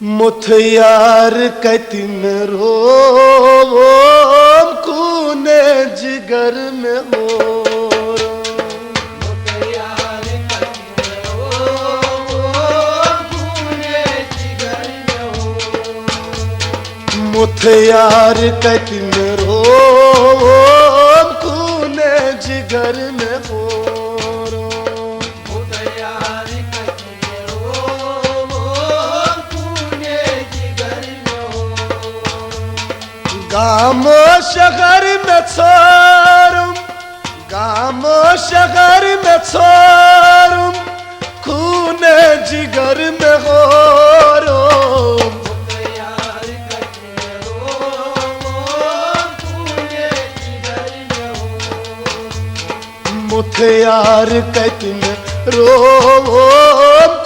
मुथियार कतिन रोम खूने जिगर में हो मुथियार कतिन रोम खूने जिगर में हो गामो शहर में छोरूं गामो शहर में छोरूं खूने जिगर में हो मुथियार कतिन रोम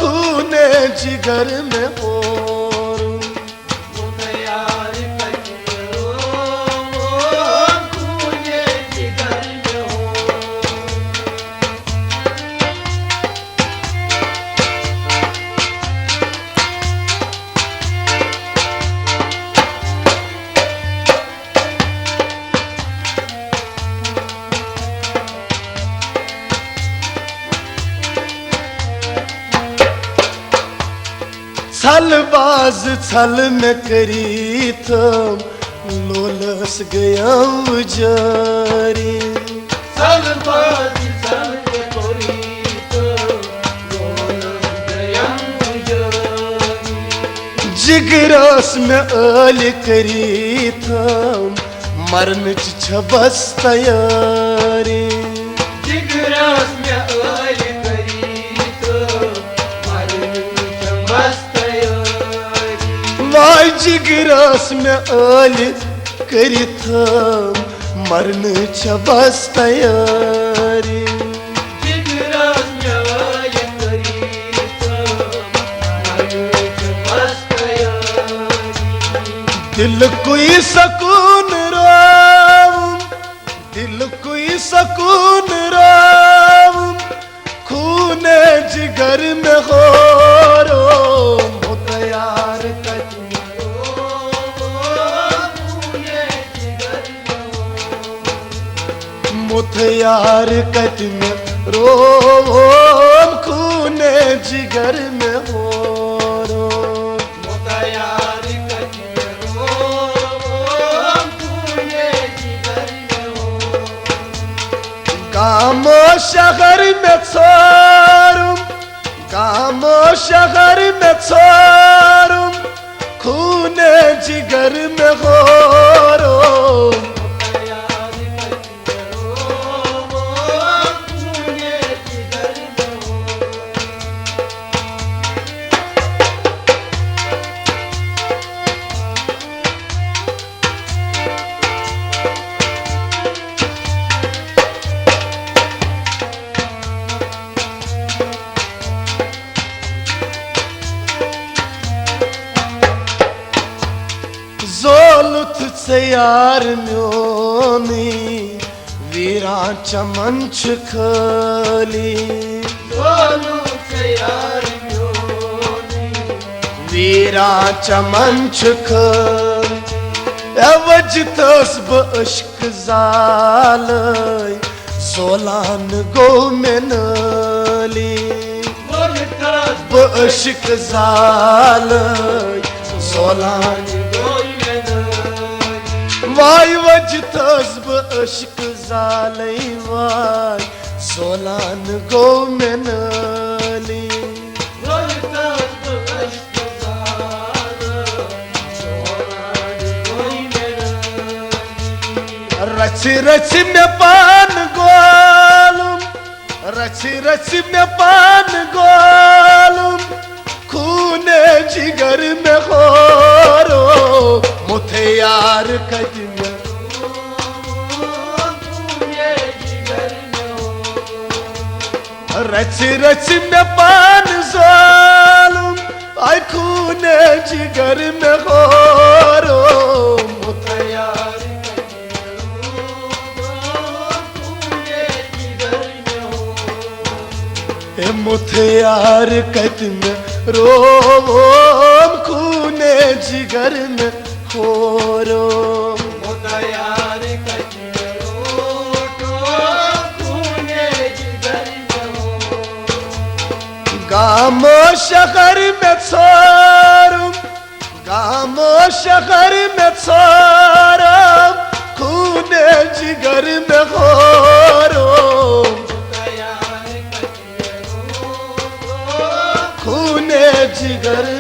खूने जिगर में हो छलबाज छल में करी थम लोलस गया जारी छलबाज छल में करी थम लोलस गया जारी जिगरस में आल करी थम मरन छबस तैयारी जिगरस में आल करी थम मरन छबस वाई जिगरस में आल करी थम मरन छबस तैयारी जिगरस में आल करी थम मरन छबस तैयारी दिल कोई सकून राम दिल कोई सकून राम खूने जिगर में हो मुथियार मुथियार कतिन रोम खूने जिगर में हो मुथियार कतिन रोम खूने जिगर में हो गामो शहर में छोरूं गामो शहर में छोरूं खूने जिगर में हो जोलुथ से यार म्योनी वीरा चमन खली जोलुथ से यार म्योनी वीरा चमन खली अवज तस्ब अश्क जाल सोलान गो मेनली अश्क जाल सोलान वाई वज तस्ब अश्क जालै वाई सोलान गो मेनली रच रच में पान गोलुम रच रच में पान गोलुम खूने जिगर में हो मुथियार कतिन रच रच में पान जालुम आई खूने जिगर में हो मुथियार मुथियार कतिन रोम खून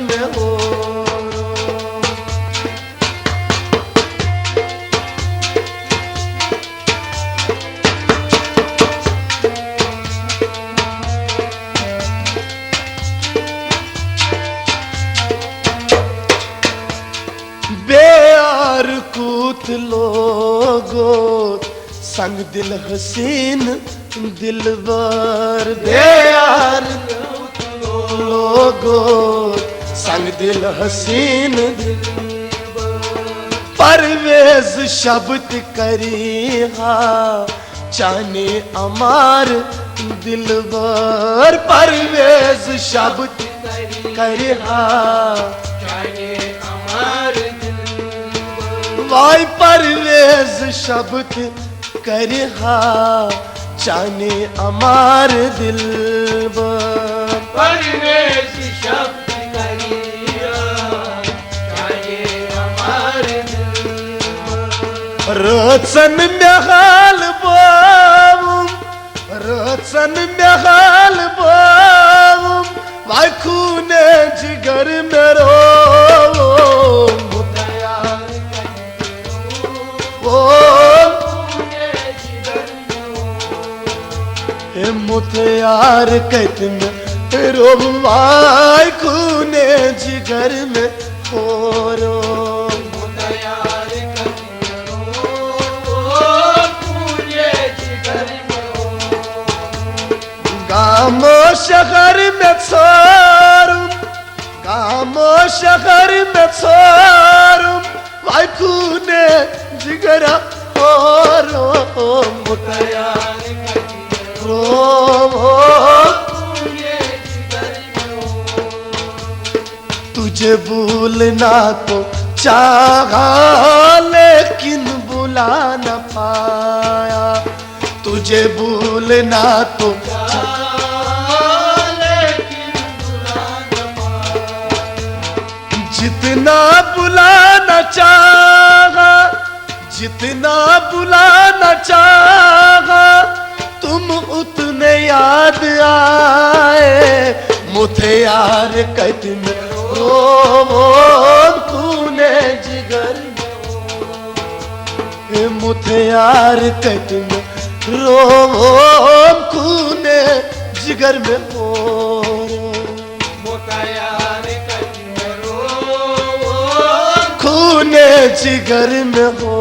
में हो बेयार कूत लोगो संग दिल हसीन दिलबर बेयार लोगो संग दिल हसीन परवेज शब्द करी हा चाने अमार दिलबर परवेज शब्द करी हा वाई परवेज शब्द करिहा चाने अमार दिलबर परवेज शब्द करिहा चाने अमार दिलबर रचन में हाल बाबूम रचन में हाल बाबूम वाई खूने जिगर में रो मुथियार कहत में रोवाई खूने जिगर में हो रो मुथियार कहत में खूने जिगर में हो गामो शहर में छोरूं गामो शहर में छोरूं वाई खूने जिगर हो रो मुथियार तुझे भूलना तो चाहा लेकिन बुला न पाया तुझे भूलना तो लेकिन बुला न पाया जितना बुलाना चाहा जितना बुलाना चाहा तुम उतने याद आए मुझे यार कहत में रो खूने जिगर में मुझे यार कहत में रो खूने जिगर में हो यार कहत में रो खूने जिगर में हो